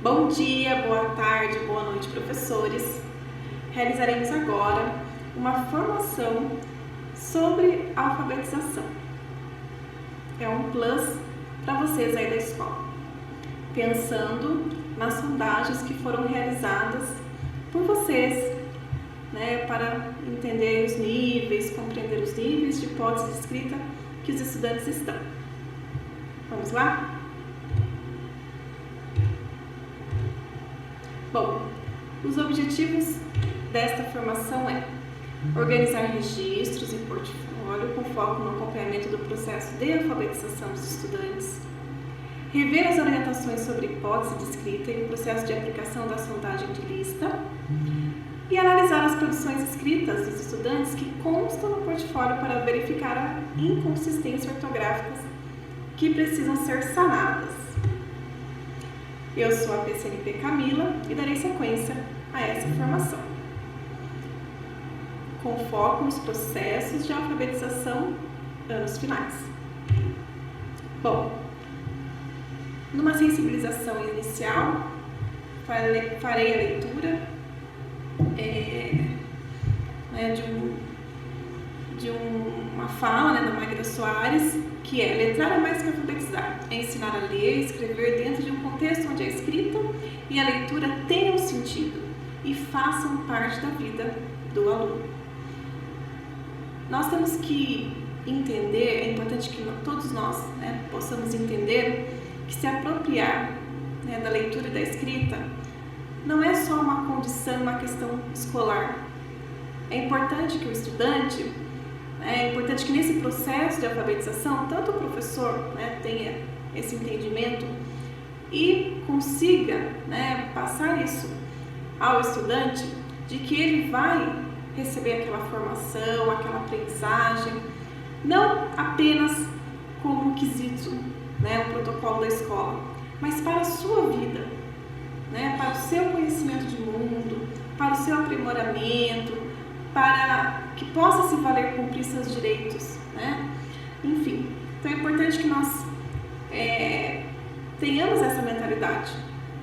Bom dia, boa tarde, boa noite, professores. Realizaremos agora uma formação sobre alfabetização. É um plus para vocês aí da escola, pensando nas sondagens que foram realizadas por vocês, para entender os níveis, compreender os níveis de hipótese de escrita que os estudantes estão. Vamos lá? Bom, os objetivos desta formação é organizar registros e portfólio com foco no acompanhamento do processo de alfabetização dos estudantes, rever as orientações sobre hipótese de escrita e o processo de aplicação da sondagem de lista e analisar as produções escritas dos estudantes que constam no portfólio para verificar inconsistências ortográficas que precisam ser sanadas. Eu sou a PCNP Camila e darei sequência a essa formação, com foco nos processos de alfabetização anos finais. Bom, numa sensibilização inicial, farei a leitura de uma fala da Magda Soares, que é: letrar é mais que alfabetizar, é ensinar a ler e escrever dentro de um contexto onde a escrita e a leitura tenham sentido e façam parte da vida do aluno. Nós temos que entender, é importante que todos nós possamos entender que se apropriar da leitura e da escrita não é só uma condição, uma questão escolar. É importante que o estudante, é importante que nesse processo de alfabetização, tanto o professor tenha esse entendimento e consiga passar isso ao estudante, de que ele vai receber aquela formação, aquela aprendizagem, não apenas como um quesito, um protocolo da escola, mas para a sua vida, para o seu conhecimento de mundo, para o seu aprimoramento, para que possa se valer cumprir seus direitos, Enfim, então é importante que nós tenhamos essa mentalidade,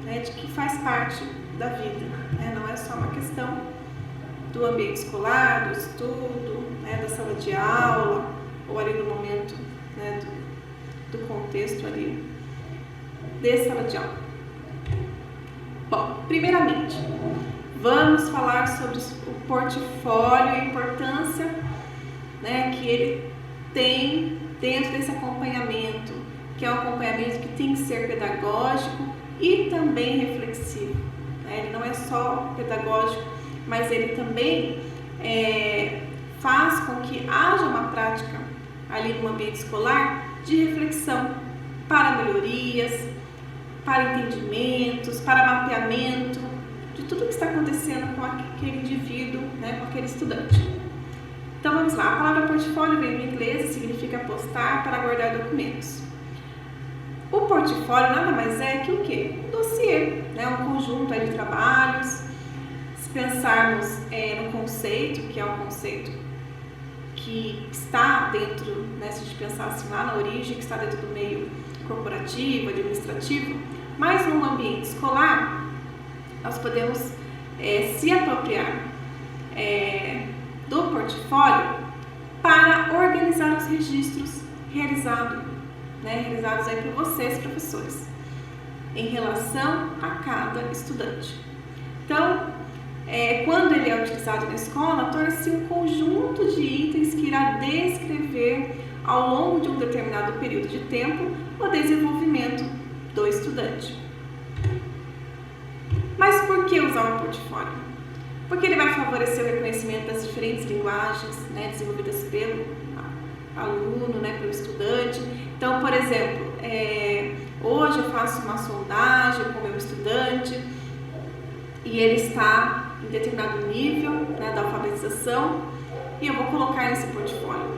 de que faz parte da vida, não é só uma questão do ambiente escolar, do estudo, da sala de aula, ou ali do momento, do contexto ali de sala de aula. Bom, primeiramente, vamos falar sobre o portfólio e a importância que ele tem dentro desse acompanhamento, que é um acompanhamento que tem que ser pedagógico e também reflexivo. Ele não é só pedagógico, mas ele também faz com que haja uma prática ali no ambiente escolar de reflexão para melhorias, para entendimentos, para mapeamento de tudo que está acontecendo com aquele indivíduo, com aquele estudante. Então vamos lá, a palavra portfólio vem do inglês e significa postar para guardar documentos. O portfólio nada mais é que o quê? Um dossiê, um conjunto de trabalhos. Se pensarmos no conceito, que é um conceito que está dentro, se a gente pensar assim lá na origem, que está dentro do meio corporativo, administrativo, mas no ambiente escolar, nós podemos se apropriar do portfólio para organizar os registros realizados aí por vocês, professores, em relação a cada estudante. Então, quando ele é utilizado na escola, torna-se um conjunto de itens que irá descrever ao longo de um determinado período de tempo o desenvolvimento do estudante. Mas por que usar o portfólio? Porque ele vai favorecer o reconhecimento das diferentes linguagens desenvolvidas pelo aluno, pelo estudante. Então, por exemplo, hoje eu faço uma sondagem com o meu estudante e ele está em determinado nível da alfabetização e eu vou colocar nesse portfólio.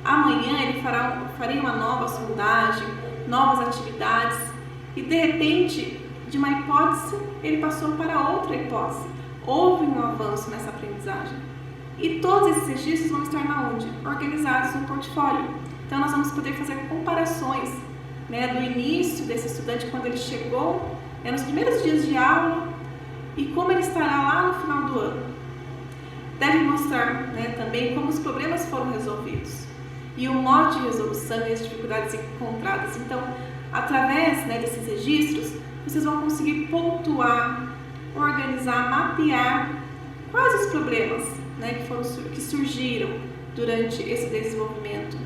Amanhã ele farei uma nova sondagem, novas atividades e de repente, de uma hipótese, ele passou para outra hipótese. Houve um avanço nessa aprendizagem. E todos esses registros vão estar onde? Organizados no portfólio. Então, nós vamos poder fazer comparações do início desse estudante, quando ele chegou nos primeiros dias de aula e como ele estará lá no final do ano. Deve mostrar, né, também como os problemas foram resolvidos e o modo de resolução e as dificuldades encontradas. Então, através, né, desses registros, vocês vão conseguir pontuar, organizar, mapear quais os problemas, né, que surgiram durante esse desenvolvimento,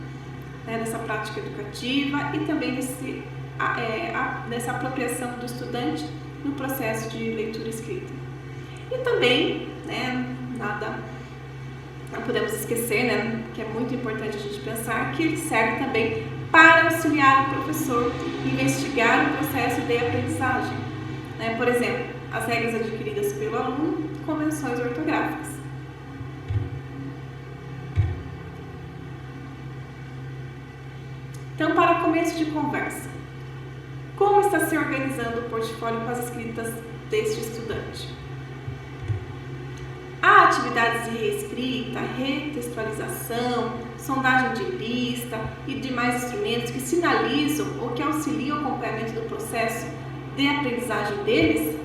né, dessa prática educativa e também dessa apropriação do estudante no processo de leitura e escrita. E também, né, não podemos esquecer, né, que é muito importante a gente pensar que ele serve também para auxiliar o professor investigar o processo de aprendizagem, né? Por exemplo, as regras adquiridas pelo aluno, convenções ortográficas. Então, para começo de conversa, como está se organizando o portfólio com as escritas deste estudante? Há atividades de reescrita, retextualização, sondagem de lista e demais instrumentos que sinalizam ou que auxiliam o acompanhamento do processo de aprendizagem deles?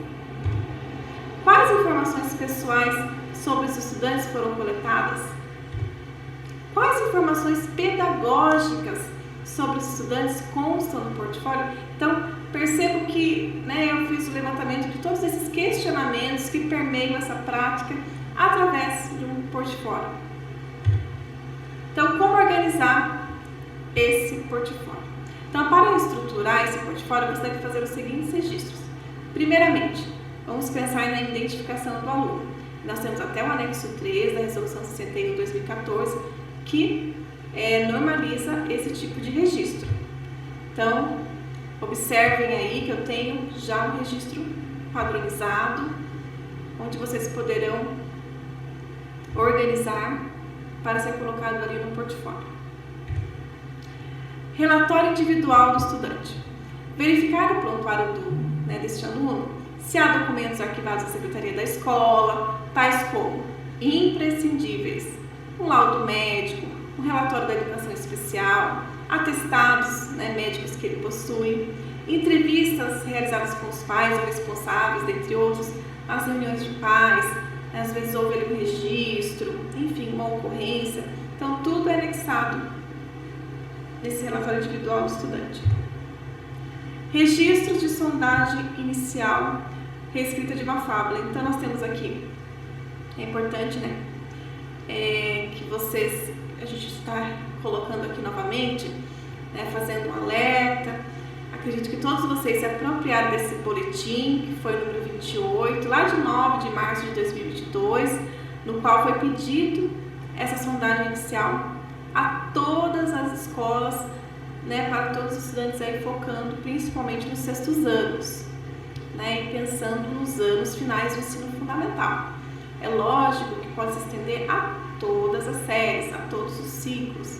Quais informações pessoais sobre os estudantes foram coletadas? Quais informações pedagógicas sobre os estudantes constam no portfólio? Então, percebo que, né, eu fiz o levantamento de todos esses questionamentos que permeiam essa prática através de um portfólio. Então, como organizar esse portfólio? Então, para estruturar esse portfólio, você deve fazer os seguintes registros. Primeiramente, vamos pensar na identificação do aluno. Nós temos até o anexo 3 da Resolução 61/2014, que normaliza esse tipo de registro. Então, observem aí que eu tenho já um registro padronizado, onde vocês poderão organizar para ser colocado ali no portfólio. Relatório individual do estudante. Verificar o prontuário deste aluno, se há documentos arquivados na secretaria da escola, tais como imprescindíveis, um laudo médico, um relatório da educação especial, atestados, né, médicos que ele possui, entrevistas realizadas com os pais ou responsáveis, dentre outros, as reuniões de pais, às vezes houve ali um registro, enfim, uma ocorrência. Então, tudo é anexado nesse relatório individual do estudante. Registros de sondagem inicial, reescrita de uma fábula. Então, nós temos aqui, é importante, né, que a gente está colocando aqui novamente, né, fazendo um alerta. Acredito que todos vocês se apropriaram desse boletim, que foi o número 28, lá de 9 de março de 2022, no qual foi pedido essa sondagem inicial a todas as escolas, né, para todos os estudantes aí, focando principalmente nos sextos anos, né, e pensando nos anos finais do ensino fundamental. É lógico que pode se estender a todas as séries, a todos os ciclos,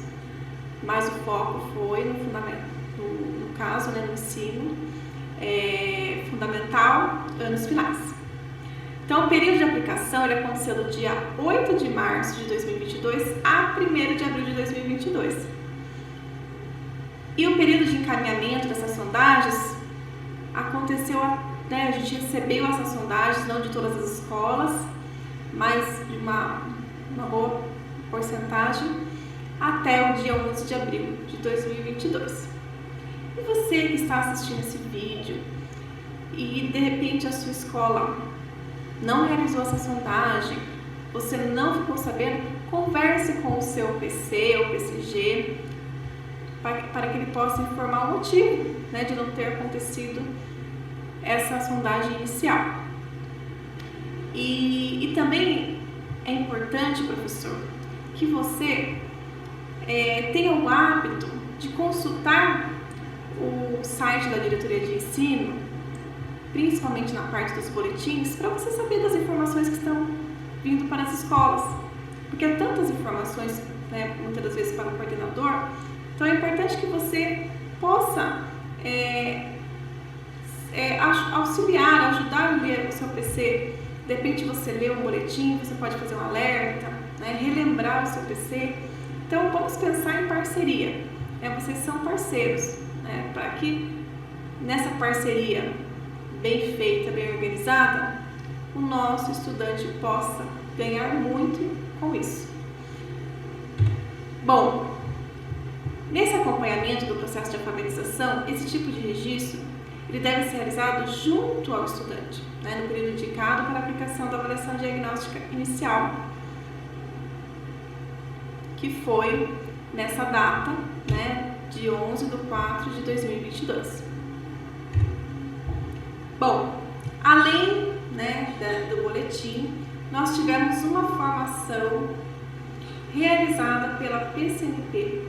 mas o foco foi no fundamental. No caso, né, no ensino fundamental, anos finais. Então, o período de aplicação ele aconteceu do dia 8 de março de 2022 a 1º de abril de 2022. E o período de encaminhamento dessas sondagens aconteceu, né, a gente recebeu essas sondagens, não de todas as escolas, mas de uma boa porcentagem, até o dia 11 de abril de 2022. E você que está assistindo esse vídeo e de repente a sua escola não realizou essa sondagem, você não ficou sabendo, converse com o seu PC ou PCG para que ele possa informar o motivo, né, de não ter acontecido essa sondagem inicial. E também é importante, professor, que você tenha o hábito de consultar o site da Diretoria de Ensino, principalmente na parte dos boletins, para você saber das informações que estão vindo para as escolas. Porque há tantas informações, né, muitas das vezes para o coordenador, então é importante que você possa auxiliar, ajudar a ler o seu PC. De repente você lê um boletim, você pode fazer um alerta, né, relembrar o seu PC. Então vamos pensar em parceria. Vocês são parceiros, né, para que nessa parceria bem feita, bem organizada, o nosso estudante possa ganhar muito com isso. Bom, nesse acompanhamento do processo de alfabetização, esse tipo de registro ele deve ser realizado junto ao estudante, no período indicado para a aplicação da avaliação diagnóstica inicial, que foi nessa data, de 11/4/2022. Bom, além do boletim, nós tivemos uma formação realizada pela PCNP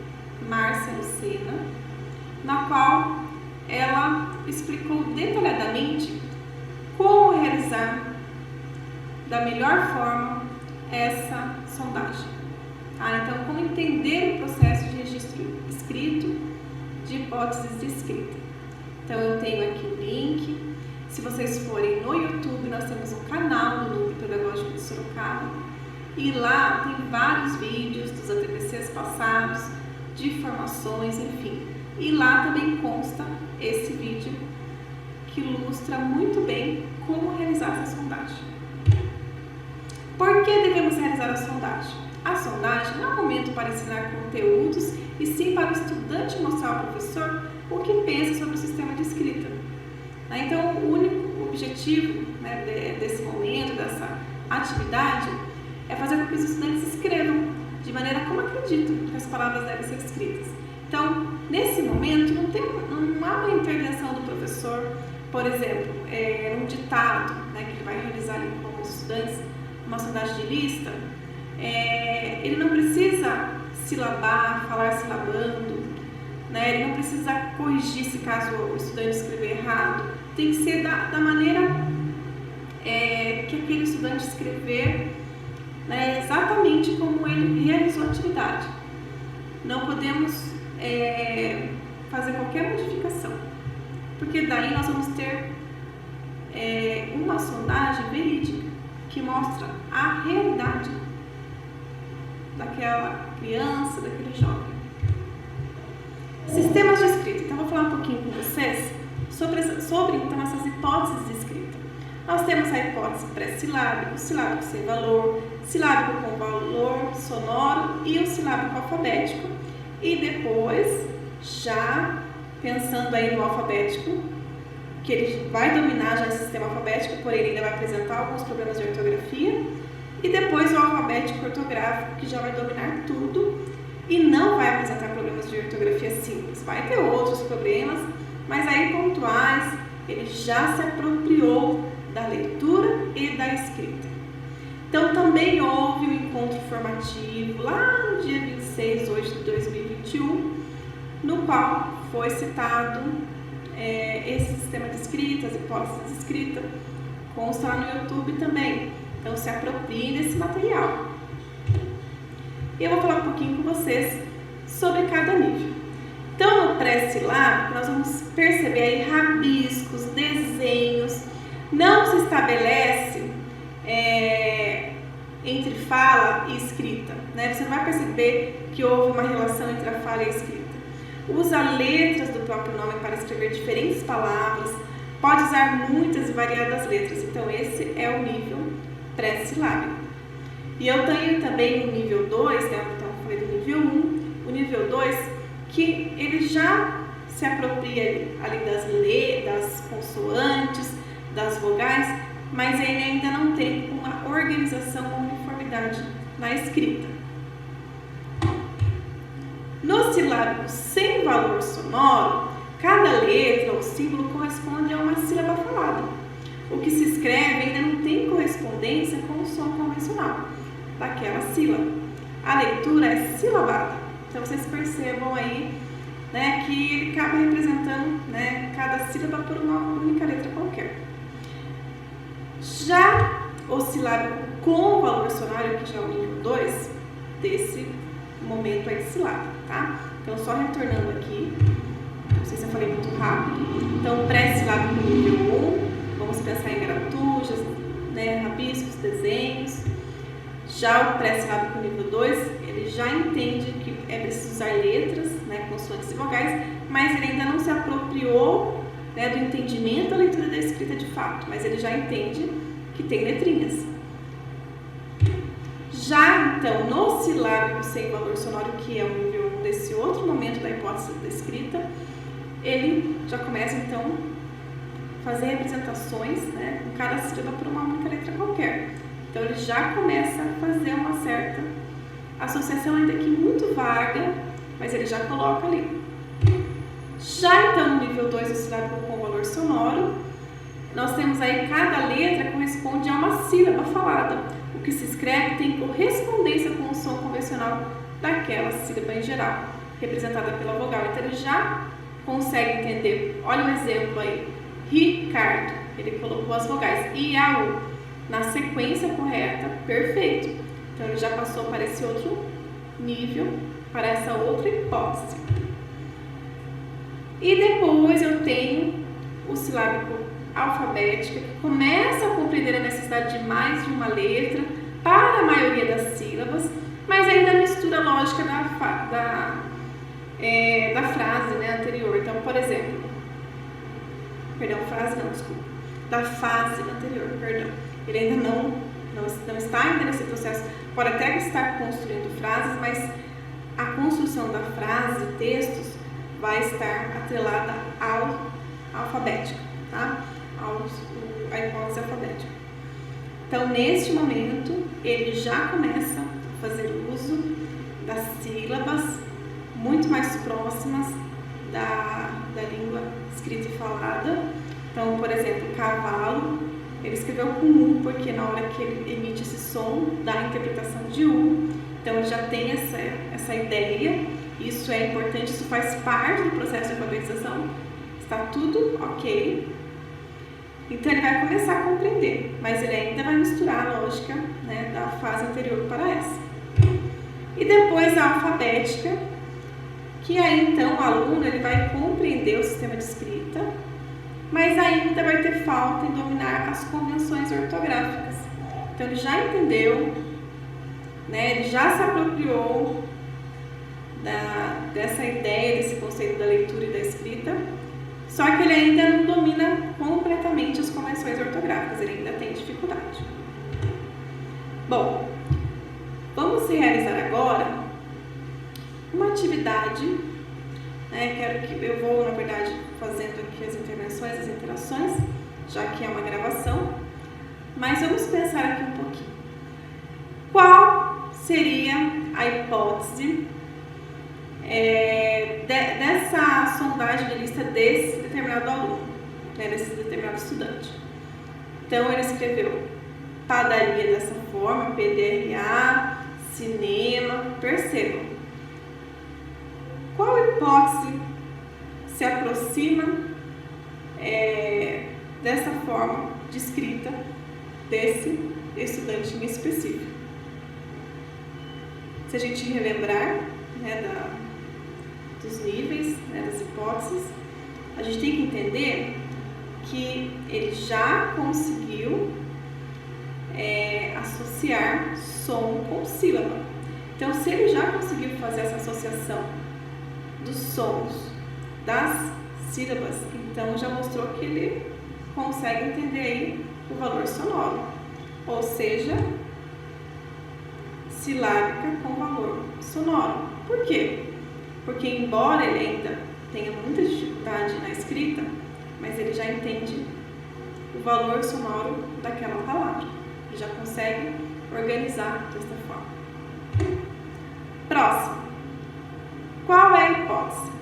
Márcia Lucena, na qual ela explicou detalhadamente como realizar da melhor forma essa sondagem. Então, como entender o processo de registro escrito de hipóteses de escrita. Então, eu tenho aqui o link. Se vocês forem no YouTube, nós temos um canal do Núcleo Pedagógico de Sorocaba e lá tem vários vídeos dos ATPCs passados, de formações, enfim. E lá também consta esse vídeo que ilustra muito bem como realizar essa sondagem. Por que devemos realizar a sondagem? A sondagem não é um momento para ensinar conteúdos, e sim para o estudante mostrar ao professor o que pensa sobre o sistema de escrita. Então, o único objetivo desse momento, dessa atividade, é fazer com que os estudantes escrevam de maneira como acreditam que as palavras devem ser escritas. Então, nesse momento, não há uma intervenção do professor, por exemplo, um ditado que ele vai realizar com os estudantes, uma sondagem de lista. Ele não precisa silabar, falar silabando, ele não precisa corrigir se caso o estudante escrever errado. Tem que ser da maneira que aquele estudante escrever, exatamente como ele realizou a atividade. Não podemos fazer qualquer modificação, porque daí nós vamos ter uma sondagem verídica que mostra a realidade daquela criança, daquele jovem. Sistemas de escrita. Então, vou falar um pouquinho com vocês sobre então, essas hipóteses de escrita. Nós temos a hipótese pré-silábico, silábico sem valor, silábico com valor sonoro e o silábico alfabético. E depois, já pensando aí no alfabético, que ele vai dominar já esse sistema alfabético, porém ele ainda vai apresentar alguns problemas de ortografia. E depois o alfabético ortográfico, que já vai dominar tudo e não vai apresentar problemas de ortografia simples. Vai ter outros problemas, mas aí pontuais, ele já se apropriou da leitura e da escrita. Então, também houve um encontro formativo lá no dia 26/8/2021, no qual foi citado esse sistema de escrita, as hipóteses de escrita, consta lá no YouTube também. Então, se aproprie desse material. E eu vou falar um pouquinho com vocês sobre cada nível. Então, no pré-silábico, nós vamos perceber aí rabiscos, desenhos. Não se estabelece entre fala e escrita, Você não vai perceber que houve uma relação entre a fala e a escrita. Usa letras do próprio nome para escrever diferentes palavras. Pode usar muitas e variadas letras. Então, esse é o nível pré-silábico. E eu tenho também o nível 2, então eu falei do nível 1, o nível 2, que ele já se apropria ali das consoantes, das vogais, mas ele ainda não tem uma organização, uma uniformidade na escrita. No silábico sem valor sonoro, cada letra ou símbolo corresponde a uma sílaba falada. O que se escreve ainda não tem correspondência com o som convencional daquela sílaba. A leitura é silabada. Então, vocês percebam aí que ele acaba representando cada sílaba por uma única letra qualquer. Já o silábico com valor sonoro, que já é o nível 2, desse momento aí de silábico, tá? Então, só retornando aqui, não sei se eu falei muito rápido. Então, pré-silábico nível 1, vamos pensar em gratujas, rabiscos, desenhos. Já o pré-silábico nível 2, ele já entende que é preciso usar letras, consoantes e vogais, mas ele ainda não se apropriou né, do entendimento da leitura da escrita de fato, mas ele já entende que tem letrinhas. Já, então, no silábico sem valor sonoro, que é o nível 1 desse outro momento da hipótese da escrita, ele já começa, então, a fazer representações, né, em cada sílaba por uma única letra qualquer. Então, ele já começa a fazer uma certa associação, ainda que muito vaga, mas ele já coloca ali. Já, então, no nível 2 do silábico com valor sonoro, nós temos aí cada letra corresponde a uma sílaba falada. O que se escreve tem correspondência com o som convencional daquela sílaba em geral, representada pela vogal. Então, ele já consegue entender. Olha um exemplo aí. Ricardo. Ele colocou as vogais I, A, U na sequência correta, perfeito. Então, ele já passou para esse outro nível, para essa outra hipótese. E depois eu tenho o silábico alfabética, que começa a compreender a necessidade de mais de uma letra para a maioria das sílabas, mas ainda mistura a lógica da frase, né, anterior. Então, por exemplo, da fase anterior, ele ainda não está ainda nesse processo, pode até estar construindo frases, mas a construção da frase, textos, vai estar atrelada ao alfabético, tá? A hipótese alfabética. Então, neste momento, ele já começa a fazer uso das sílabas muito mais próximas da língua escrita e falada. Então, por exemplo, cavalo, ele escreveu com U, porque na hora que ele emite esse som, dá a interpretação de U. Então, ele já tem essa ideia. Isso é importante, isso faz parte do processo de alfabetização. Está tudo ok. Então, ele vai começar a compreender, mas ele ainda vai misturar a lógica, né, da fase anterior para essa. E depois a alfabética, que aí, então, o aluno ele vai compreender o sistema de escrita, mas ainda vai ter falta em dominar as convenções ortográficas. Então, ele já entendeu, né, ele já se apropriou dessa ideia, desse conceito da leitura e da escrita, só que ele ainda não domina completamente as convenções ortográficas, ele ainda tem dificuldade. Bom, vamos realizar agora uma atividade, né? Eu vou, na verdade, fazendo aqui as intervenções, as interações, já que é uma gravação, mas vamos pensar aqui um pouquinho. Qual seria a hipótese dessa sondagem de lista desse determinado aluno, né, desse determinado estudante? Então, ele escreveu padaria dessa forma, PDRA, cinema, percebam. Qual hipótese se aproxima dessa forma de escrita desse estudante em específico? Se a gente relembrar, né, dos níveis, né, das hipóteses, a gente tem que entender que ele já conseguiu associar som com sílaba. Então, se ele já conseguiu fazer essa associação dos sons das sílabas, então já mostrou que ele consegue entender aí o valor sonoro, ou seja, silábica com valor sonoro. Por quê? Porque embora ele ainda tenha muita dificuldade na escrita, mas ele já entende o valor sonoro daquela palavra e já consegue organizar desta forma. Próximo. Qual é a hipótese?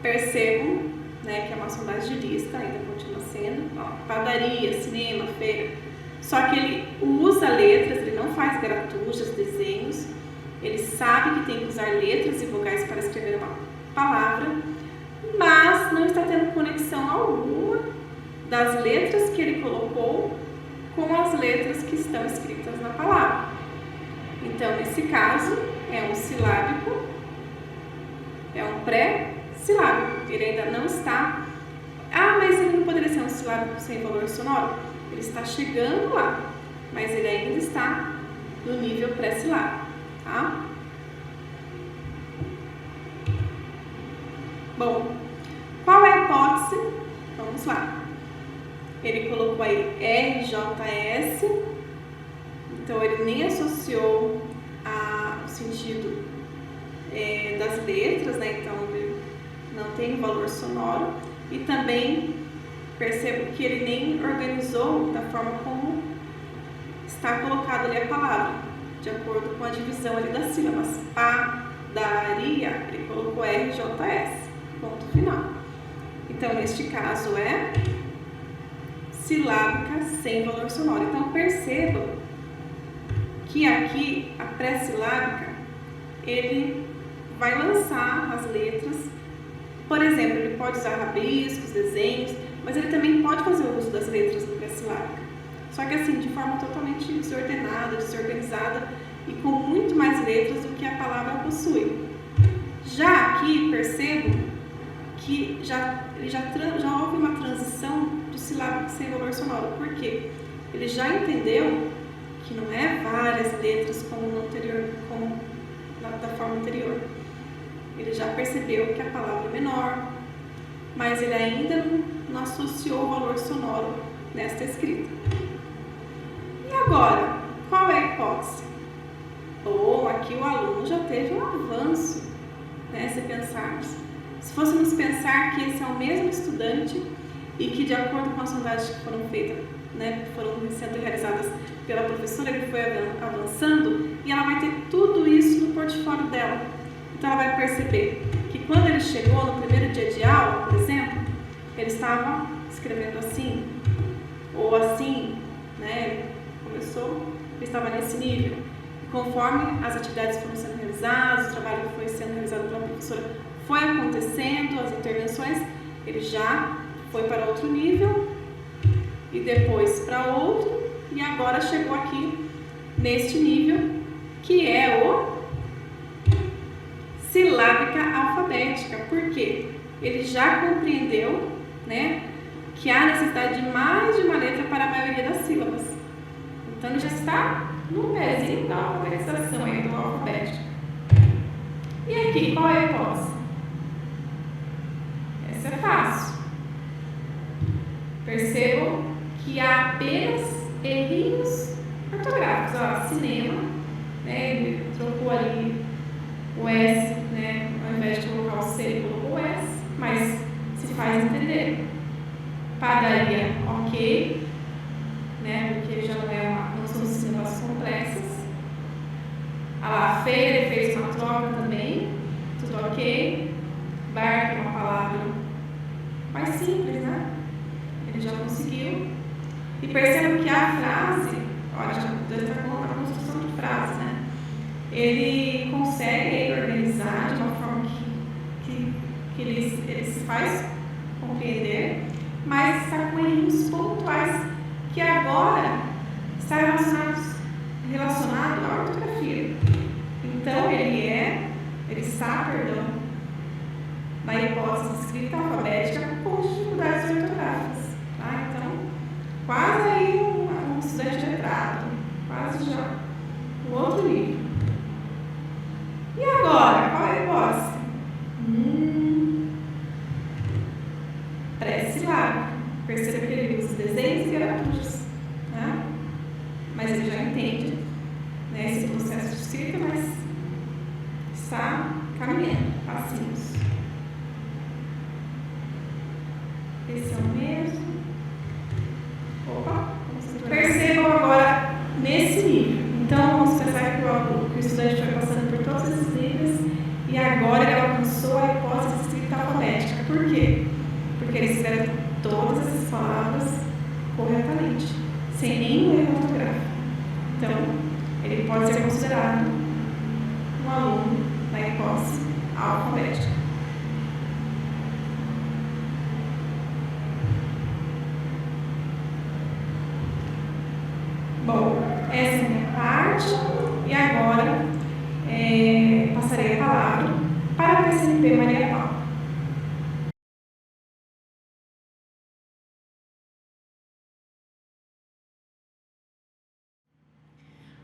Percebam, né, que é uma sondagem de lista, ainda continua sendo, padaria, cinema, feira. Só que ele usa letras, ele não faz gratujas, desenhos, ele sabe que tem que usar letras e vogais para escrever uma palavra, mas não está tendo conexão alguma das letras que ele colocou com as letras que estão escritas na palavra. Então, nesse caso, é um silábico, é um pré-silábico. Ele ainda não está... mas ele não poderia ser um silábico sem valor sonoro? Ele está chegando lá, mas ele ainda está no nível pré-silábico, tá? Bom, qual é a ele colocou aí RJS, então ele nem associou o sentido das letras, né? Então ele não tem valor sonoro, e também percebo que ele nem organizou da forma como está colocado ali a palavra, de acordo com a divisão ali das sílabas. Padaria, ele colocou RJS, ponto final. Então, neste caso, é silábica sem valor sonoro. Então, perceba que aqui, a pré-silábica, ele vai lançar as letras. Por exemplo, ele pode usar rabiscos, desenhos, mas ele também pode fazer o uso das letras do pré-silábica. Só que assim, de forma totalmente desordenada, desorganizada e com muito mais letras do que a palavra possui. Já aqui, percebo que já houve uma transição do silábico sem valor sonoro. Por quê? Ele já entendeu que não é várias letras como no anterior, como da forma anterior. Ele já percebeu que a palavra é menor, mas ele ainda não associou o valor sonoro nesta escrita. E agora, qual é a hipótese? Bom, aqui o aluno já teve um avanço, né? Se fôssemos pensar que esse é o mesmo estudante e que, de acordo com as sondagens que foram feitas, né, foram sendo realizadas pela professora, ele foi avançando, e ela vai ter tudo isso no portfólio dela. Então ela vai perceber que quando ele chegou no primeiro dia de aula, por exemplo, ele estava escrevendo assim, ou assim, né? Ele estava nesse nível. Conforme as atividades foram sendo realizadas, o trabalho que foi sendo realizado pela professora foi acontecendo, as intervenções, ele já foi para outro nível, e depois para outro, e agora chegou aqui neste nível, que é o silábica alfabética. Por quê? Ele já compreendeu, né, que há necessidade de mais de uma letra para a maioria das sílabas. Então ele já está no pezinho da alfabetização aí do alfabético. E aqui, qual é a hipótese? Essa é fácil. Percebam que há apenas errinhos ortográficos. Ó, cinema, né, ele trocou ali o S, né, ao invés de colocar o C, ele colocou o S, mas se faz entender. Padaria, ok, né, porque já não são sílabas complexas. A feira, ele fez uma troca também, tudo ok. Bar, que é uma palavra mais simples, né? Ele já conseguiu. E percebam que a frase, olha, já está com a construção de frase, né? Ele consegue organizar de uma forma que ele se faz compreender, mas está com erros pontuais que agora está relacionado à ortografia. Então ele está, na hipótese de escrita alfabética com dificuldades ortográficas. Tá? Então, quase aí um estudante letrado, quase já no outro nível. E agora, qual é a hipótese? Pré-silábico. Perceba que ele usa desenhos e gratuitos, né? Mas ele já entende, né, esse processo de escrita, mas está caminhando, passinhos. Esse é o mesmo. Opa! Percebam agora nesse nível. Então, vamos pensar que o estudante foi passando por todos esses níveis e agora ele alcançou a hipótese de escrita alfabética. Por quê? Porque ele escreve todas essas palavras corretamente, sem nenhum erro ortográfico. Então, ele pode ser considerado um aluno da hipótese alfabética. Bom, essa é a minha parte e agora passarei a palavra para a PCNP Maria Paula.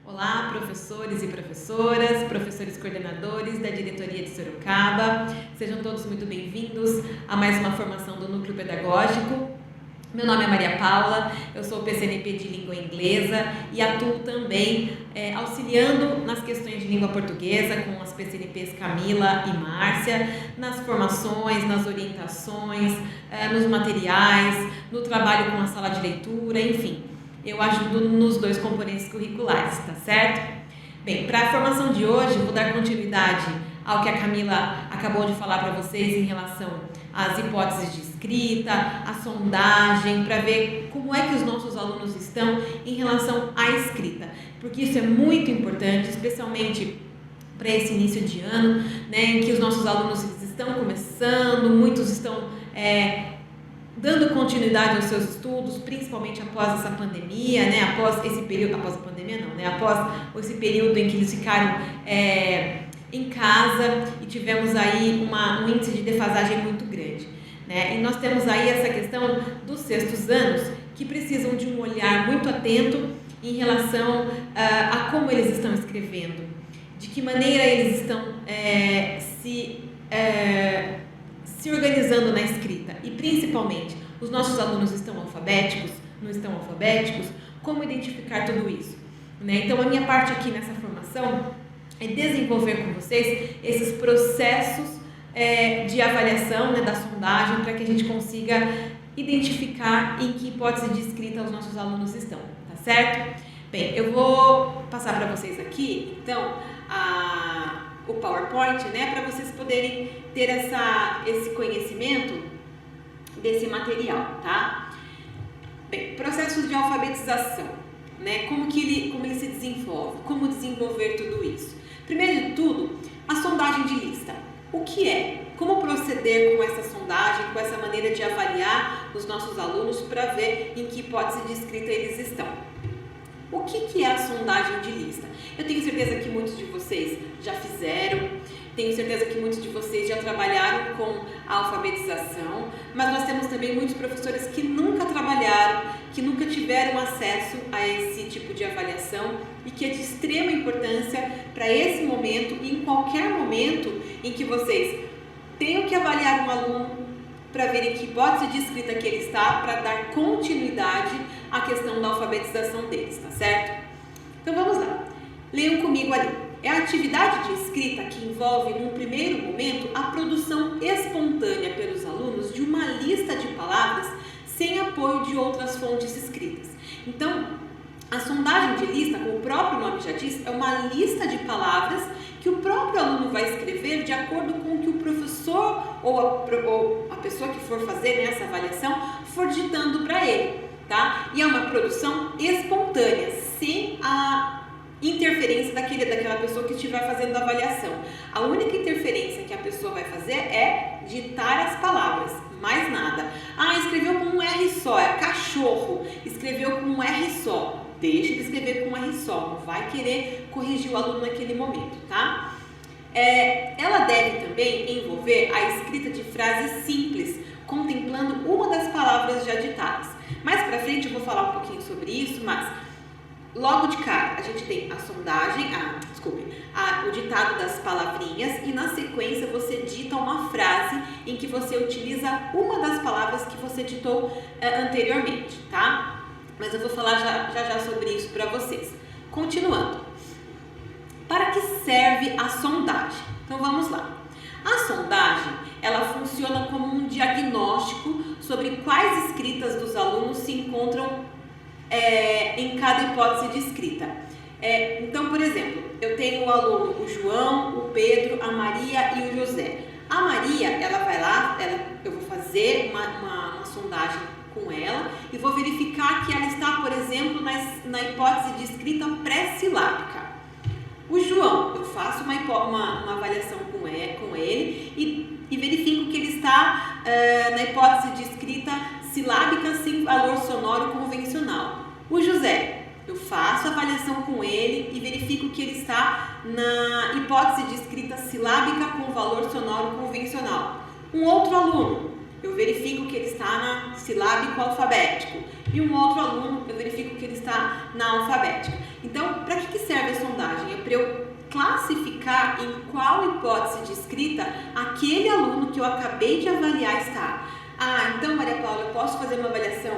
Olá, professores e professoras, professores coordenadores da diretoria de Sorocaba, sejam todos muito bem-vindos a mais uma formação do Núcleo Pedagógico. Meu nome é Maria Paula, eu sou PCNP de língua inglesa e atuo também auxiliando nas questões de língua portuguesa com as PCNPs Camila e Márcia, nas formações, nas orientações, nos materiais, no trabalho com a sala de leitura, enfim, eu ajudo nos 2 componentes curriculares, tá certo? Bem, para a formação de hoje, eu vou dar continuidade ao que a Camila acabou de falar para vocês em relação às hipóteses de escrita, a sondagem, para ver como é que os nossos alunos estão em relação à escrita, porque isso é muito importante, especialmente para esse início de ano, né, em que os nossos alunos estão começando, muitos estão dando continuidade aos seus estudos, principalmente após essa pandemia, né, após esse período em que eles ficaram em casa e tivemos aí um índice de defasagem muito grande, né? E nós temos aí essa questão dos sextos anos que precisam de um olhar muito atento em relação a como eles estão escrevendo, de que maneira eles estão se organizando na escrita e principalmente os nossos alunos estão alfabéticos, não estão alfabéticos, como identificar tudo isso, né? Então a minha parte aqui nessa formação é desenvolver com vocês esses processos de avaliação, né, da sondagem, para que a gente consiga identificar em que hipótese de escrita os nossos alunos estão, tá certo? Bem, eu vou passar para vocês aqui, então, o PowerPoint, né, para vocês poderem ter esse conhecimento desse material, tá? Bem, processos de alfabetização, né, como ele se desenvolve, como desenvolver tudo isso. Primeiro de tudo, a sondagem de lista. O que é? Como proceder com essa sondagem, com essa maneira de avaliar os nossos alunos para ver em que hipótese de escrita eles estão? O que é a sondagem de lista? Eu tenho certeza que muitos de vocês já fizeram, tenho certeza que muitos de vocês já trabalharam com a alfabetização, mas nós temos também muitos professores que nunca trabalharam, que nunca tiveram acesso a esse tipo de avaliação e que é de extrema importância para esse momento e em qualquer momento em que vocês tenham que avaliar um aluno para ver em que hipótese de escrita que ele está, para dar continuidade à questão da alfabetização deles, tá certo? Então vamos lá, leiam comigo ali. É a atividade de escrita que envolve, num primeiro momento, a produção espontânea pelos alunos de uma lista de palavras sem apoio de outras fontes escritas. Então, a sondagem de lista, como o próprio nome já diz, é uma lista de palavras que o próprio aluno vai escrever de acordo com o que o professor ou a pessoa que for fazer essa avaliação for ditando para ele, tá? E é uma produção espontânea, sem a interferência daquela pessoa que estiver fazendo a avaliação. A única interferência que a pessoa vai fazer é ditar as palavras, mais nada. Escreveu com um R só, é cachorro, escreveu com um R só. Deixa ele escrever com um R só, não vai querer corrigir o aluno naquele momento, tá? Ela deve também envolver a escrita de frases simples, contemplando uma das palavras já ditadas. Mais pra frente eu vou falar um pouquinho sobre isso, mas logo de cara a gente tem a sondagem, o ditado das palavrinhas e na sequência você dita uma frase em que você utiliza uma das palavras que você ditou anteriormente, tá? Mas eu vou falar já sobre isso para vocês. Continuando. Para que serve a sondagem? Então vamos lá. A sondagem, ela funciona como um diagnóstico sobre quais escritas dos alunos se encontram em cada hipótese de escrita. Então, por exemplo, eu tenho o aluno, o João, o Pedro, a Maria e o José. A Maria, ela vai lá, eu vou fazer uma sondagem com ela e vou verificar que ela está, por exemplo, na hipótese de escrita pré-silábica. O João, eu faço uma avaliação com ele e verifico que ele está na hipótese de escrita silábica sem valor sonoro convencional. O José, eu faço a avaliação com ele e verifico que ele está na hipótese de escrita silábica com valor sonoro convencional. Um outro aluno, eu verifico que ele está na silábico alfabético. E um outro aluno, eu verifico que ele está na alfabética. Então, para que serve a sondagem? É para eu classificar em qual hipótese de escrita aquele aluno que eu acabei de avaliar está. Então, Maria Paula, eu posso posso fazer uma avaliação,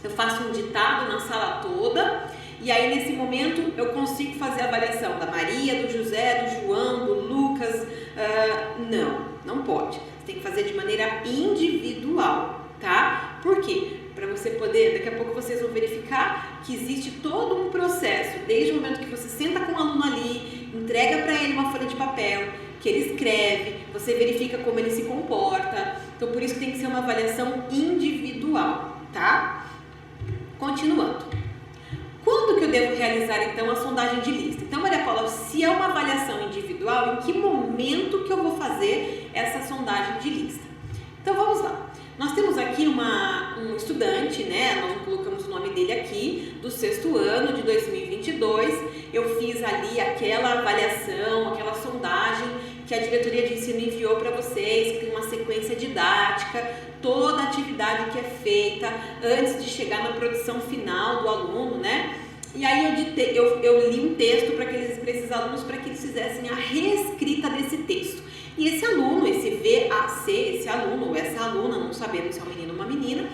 eu faço um ditado na sala toda, e aí nesse momento eu consigo fazer a avaliação da Maria, do José, do João, do Lucas. Não pode. Você tem que fazer de maneira individual, tá? Por quê? Para você poder, daqui a pouco vocês vão verificar que existe todo um processo, desde o momento que você senta com o aluno ali, entrega para ele uma folha de papel, que ele escreve, você verifica como ele se comporta. Então, por isso que tem que ser uma avaliação individual, tá? Continuando. Quando que eu devo realizar, então, a sondagem de lista? Então, Maria Paula, se é uma avaliação individual, em que momento que eu vou fazer essa sondagem de lista? Então, vamos lá. Nós temos aqui um estudante, né? Nós colocamos o nome dele aqui, do 6º ano de 2022. Eu fiz ali aquela avaliação, aquela sondagem que a diretoria de ensino enviou para vocês, que tem uma sequência didática, toda a atividade que é feita antes de chegar na produção final do aluno, né? E aí eu li um texto para esses alunos, para que eles fizessem a reescrita desse texto. E esse aluno, esse VAC, esse aluno ou essa aluna, não sabemos se é um menino ou uma menina,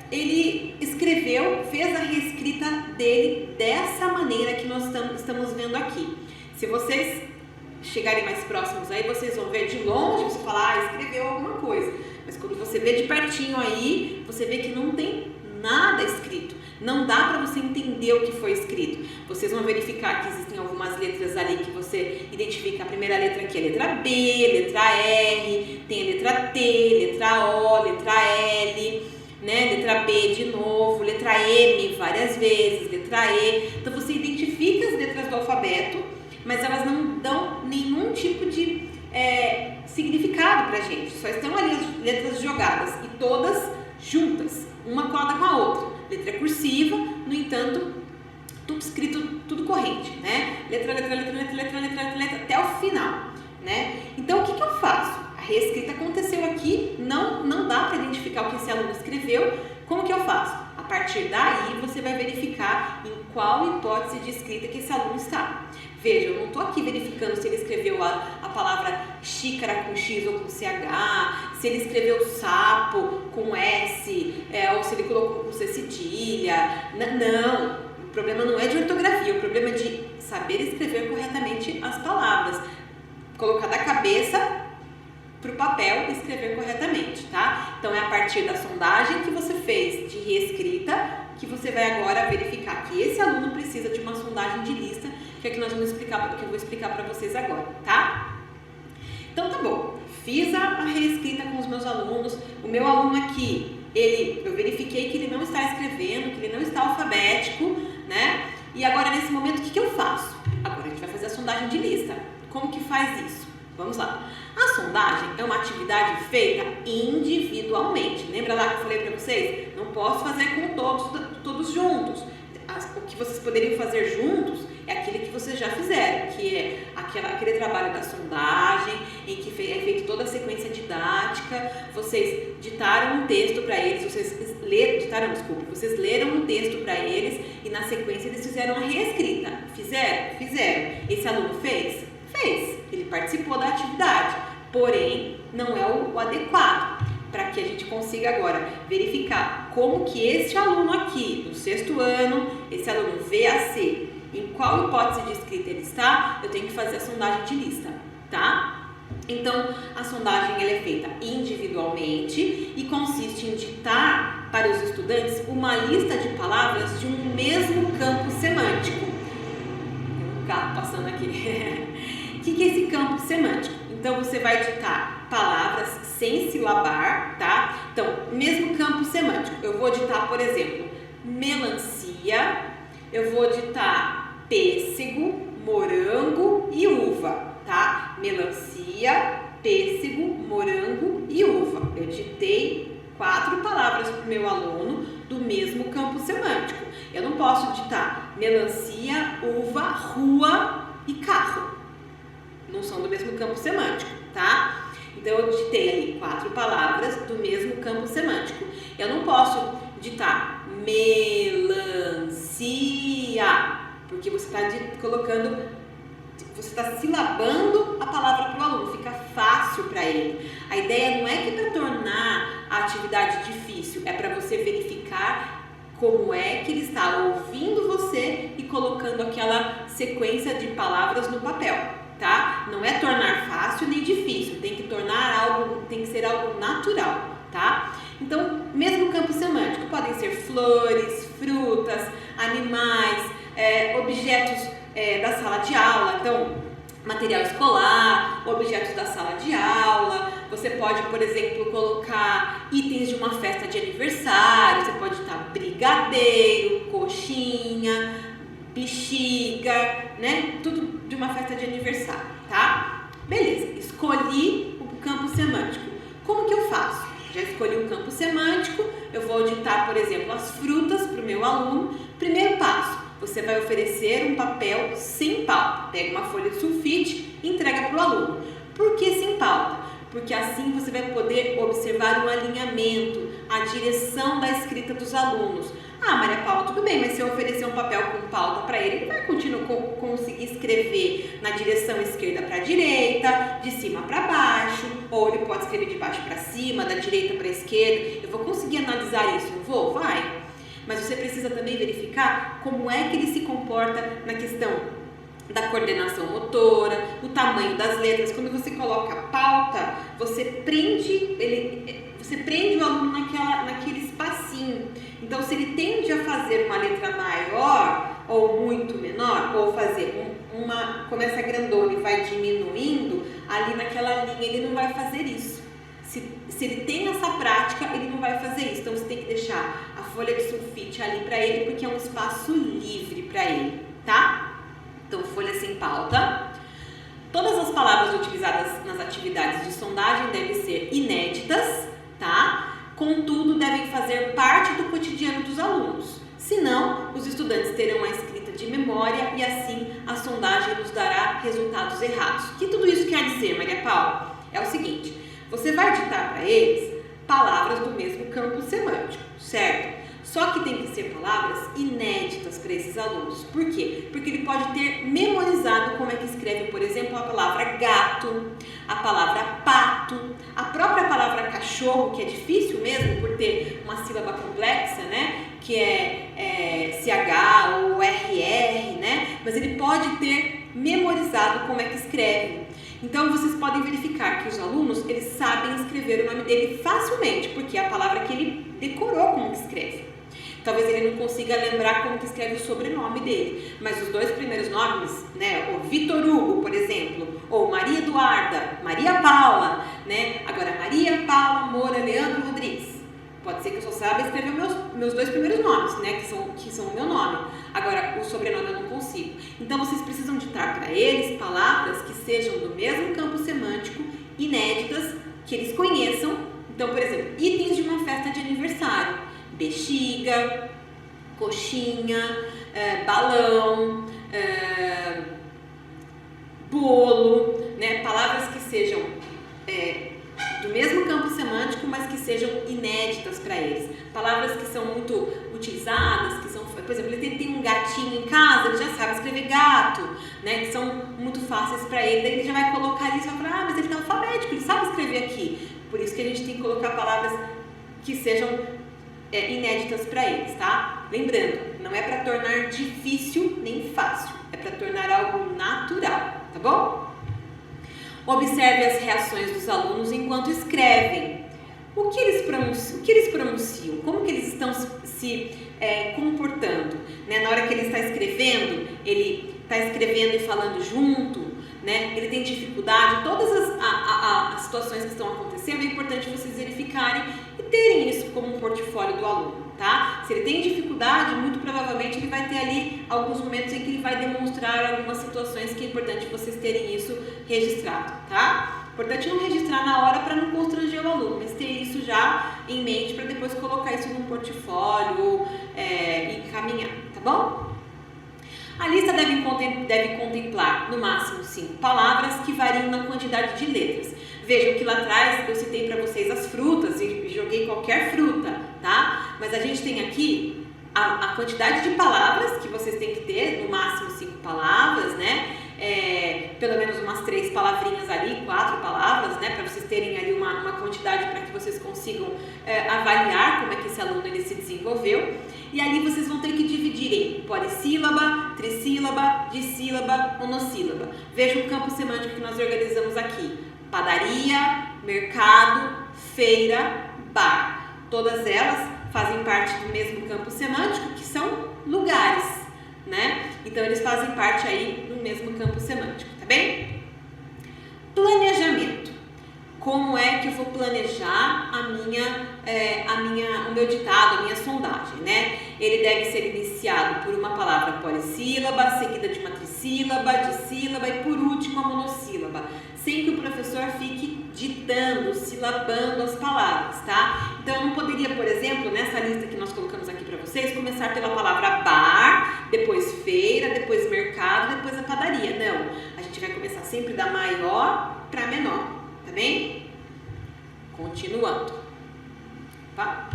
ele escreveu, fez a reescrita dele dessa maneira que nós estamos vendo aqui. Se vocês chegarem mais próximos aí, vocês vão ver de longe, você fala, escreveu alguma coisa. Mas quando você vê de pertinho aí, você vê que não tem nada escrito. Não dá para você entender o que foi escrito. Vocês vão verificar que existem algumas letras ali que você identifica. A primeira letra aqui é a letra B, letra R, tem a letra T, letra O, letra L, né? Letra B de novo, letra M várias vezes, letra E. Então você identifica as letras do alfabeto, mas elas não dão nenhum tipo de significado pra gente. Só estão ali as letras jogadas e todas juntas, uma colada com a outra. Letra cursiva, no entanto, tudo escrito, tudo corrente, né? Letra, até o final, né? Então, o que eu faço? A reescrita aconteceu aqui, não dá para identificar o que esse aluno escreveu. Como que eu faço? A partir daí, você vai verificar em qual hipótese de escrita que esse aluno está. Veja, eu não estou aqui verificando se ele escreveu a palavra xícara com X ou com CH, se ele escreveu sapo com S, ou se ele colocou com C cedilha. Não, o problema não é de ortografia, o problema é de saber escrever corretamente as palavras. Colocar da cabeça para o papel e escrever corretamente, tá? Então, é a partir da sondagem que você fez de reescrita que você vai agora verificar que esse aluno precisa de uma sondagem de lista, que é que nós vamos explicar, que eu vou explicar para vocês agora, tá? Então, tá bom. Fiz a reescrita com os meus alunos. O meu aluno aqui, eu verifiquei que ele não está escrevendo, que ele não está alfabético, né? E agora, nesse momento, o que eu faço? Agora a gente vai fazer a sondagem de lista. Como que faz isso? Vamos lá. A sondagem é uma atividade feita individualmente. Lembra lá que eu falei para vocês? Não posso fazer com todos juntos. O que vocês poderiam fazer juntos é aquele que vocês já fizeram, que é aquele trabalho da sondagem, em que é feita toda a sequência didática. Vocês ditaram um texto para eles, vocês leram um texto para eles e na sequência eles fizeram a reescrita. Fizeram. Esse aluno fez? Fez. Ele participou da atividade, porém não é o adequado para que a gente consiga agora verificar como que este aluno aqui, do 6º ano, esse aluno VAC, em qual hipótese de escrita ele está. Eu tenho que fazer a sondagem de lista, tá? Então, a sondagem ela é feita individualmente e consiste em ditar para os estudantes uma lista de palavras de um mesmo campo semântico. Tem um carro passando aqui. O que é esse campo semântico? Então, você vai ditar palavras sem silabar, tá? Então, mesmo campo semântico. Eu vou ditar, por exemplo, melancia, eu vou ditar pêssego, morango e uva, tá? Melancia, pêssego, morango e uva. Eu ditei 4 palavras para o meu aluno do mesmo campo semântico. Eu não posso ditar melancia, uva, rua e carro. Não são do mesmo campo semântico, tá? Então, eu ditei ali 4 palavras do mesmo campo semântico. Eu não posso ditar melancia, porque você está colocando, você está silabando a palavra para o aluno, fica fácil para ele. A ideia não é que para tornar a atividade difícil, é para você verificar como é que ele está ouvindo você e colocando aquela sequência de palavras no papel, tá? Não é tornar fácil nem difícil, tem que ser algo natural, tá? Então, mesmo campo semântico, podem ser flores, frutas, animais, objetos da sala de aula, então material escolar, objetos da sala de aula. Você pode, por exemplo, colocar itens de uma festa de aniversário. Você pode estar brigadeiro, coxinha, bexiga, né? Tudo de uma festa de aniversário, tá? Beleza, escolhi o campo semântico. Como que eu faço? Já escolhi o campo semântico, eu vou ditar, por exemplo, as frutas para o meu aluno. Primeiro passo, você vai oferecer um papel sem pauta. Pega uma folha de sulfite e entrega para o aluno. Por que sem pauta? Porque assim você vai poder observar o alinhamento, a direção da escrita dos alunos. Ah, Maria Paula, tudo bem, mas se eu oferecer um papel com pauta para ele, ele vai conseguir escrever na direção esquerda para a direita, de cima para baixo, ou ele pode escrever de baixo para cima, da direita para a esquerda. Eu vou conseguir analisar isso, não vou? Vai! Mas você precisa também verificar como é que ele se comporta na questão da coordenação motora, o tamanho das letras. Quando você coloca pauta, você prende o aluno naquele espacinho. Então, se ele tende a fazer uma letra maior ou muito menor, ou fazer começa grandona e vai diminuindo, ali naquela linha ele não vai fazer isso. Se ele tem essa prática, ele não vai fazer isso. Então, você tem que deixar a folha de sulfite ali para ele, porque é um espaço livre para ele, tá? Então, folha sem pauta. Todas as palavras utilizadas nas atividades de sondagem devem ser inéditas, tá? Contudo, devem fazer parte do cotidiano dos alunos. Senão, os estudantes terão a escrita de memória e assim a sondagem nos dará resultados errados. O que tudo isso quer dizer, Maria Paula? É o seguinte: você vai ditar para eles palavras do mesmo campo semântico, certo? Só que tem que ser palavras inéditas para esses alunos. Por quê? Porque ele pode ter memorizado como é que escreve, por exemplo, a palavra gato, a palavra pato, a própria palavra cachorro, que é difícil mesmo por ter uma sílaba complexa, né? Que é CH ou RR, né? Mas ele pode ter memorizado como é que escreve. Então, vocês podem verificar que os alunos, eles sabem escrever o nome dele facilmente, porque é a palavra que ele decorou como que escreve. Talvez ele não consiga lembrar como que escreve o sobrenome dele, mas os dois primeiros nomes, né, o Vitor Hugo, por exemplo, ou Maria Eduarda, Maria Paula, né, agora Maria Paula Moura Leandro Rodrigues. Pode ser que eu só saiba escrever meus dois primeiros nomes, né, que são o meu nome. Agora, o sobrenome eu não consigo. Então, vocês precisam ditar para eles palavras que sejam do mesmo campo semântico, inéditas, que eles conheçam. Então, por exemplo, itens de uma festa de aniversário. Bexiga, coxinha, balão, bolo, né? Palavras que sejam do mesmo campo semântico, mas que sejam inéditas para eles. Palavras que são muito utilizadas, que são, por exemplo, ele tem um gatinho em casa, ele já sabe escrever gato, né? Que são muito fáceis para ele. Daí ele já vai colocar isso e vai falar, mas ele está alfabético, ele sabe escrever aqui. Por isso que a gente tem que colocar palavras que sejam inéditas para eles, tá? Lembrando, não é para tornar difícil nem fácil, é para tornar algo natural, tá bom? Observe as reações dos alunos enquanto escrevem. O que eles pronunciam? Como que eles estão se comportando? Né? Na hora que ele está escrevendo, ele está escrevendo e falando junto, né? Ele tem dificuldade, todas as situações que estão acontecendo, é importante vocês verificarem e terem isso como um portfólio do aluno, tá? Se ele tem dificuldade, muito provavelmente ele vai ter ali alguns momentos em que ele vai demonstrar algumas situações que é importante vocês terem isso registrado, tá? Importante não registrar na hora para não constranger o aluno, mas ter isso já em mente para depois colocar isso num portfólio e caminhar, tá bom? A lista deve contemplar, no máximo, 5 palavras que variam na quantidade de letras. Vejam que lá atrás eu citei para vocês as frutas e joguei qualquer fruta, tá? Mas a gente tem aqui a quantidade de palavras que vocês têm que ter, no máximo 5 palavras, né? pelo menos umas 3 palavrinhas ali, 4 palavras, né, para vocês terem ali uma quantidade para que vocês consigam avaliar como é que esse aluno ele se desenvolveu. E ali vocês vão ter que dividir em polissílaba, trissílaba, dissílaba, monossílaba. Veja o campo semântico que nós organizamos aqui: padaria, mercado, feira, bar. Todas elas fazem parte do mesmo campo semântico, que são lugares, né? Então eles fazem parte aí do mesmo campo semântico, tá bem? Planejamento. Como é que eu vou planejar o meu ditado, a minha sondagem, né? Ele deve ser iniciado por uma palavra polissílaba, seguida de uma trissílaba, dissílaba e por último a monossílaba, sem que o professor fique ditando, silabando as palavras, tá? Então eu não poderia, por exemplo, nessa lista que nós colocamos aqui para vocês, começar pela palavra bar, depois feira, depois mercado, depois a padaria. Não, a gente vai começar sempre da maior para menor, tá bem? Continuando, tá?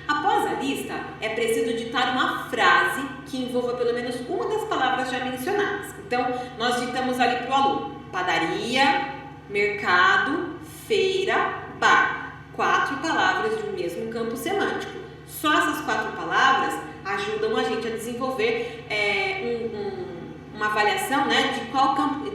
Após a lista, é preciso ditar uma frase que envolva pelo menos uma das palavras já mencionadas. Então, nós ditamos ali para o aluno: padaria, mercado, feira, bar. 4 palavras de um mesmo campo semântico. Só essas 4 palavras ajudam a gente a desenvolver uma avaliação, né,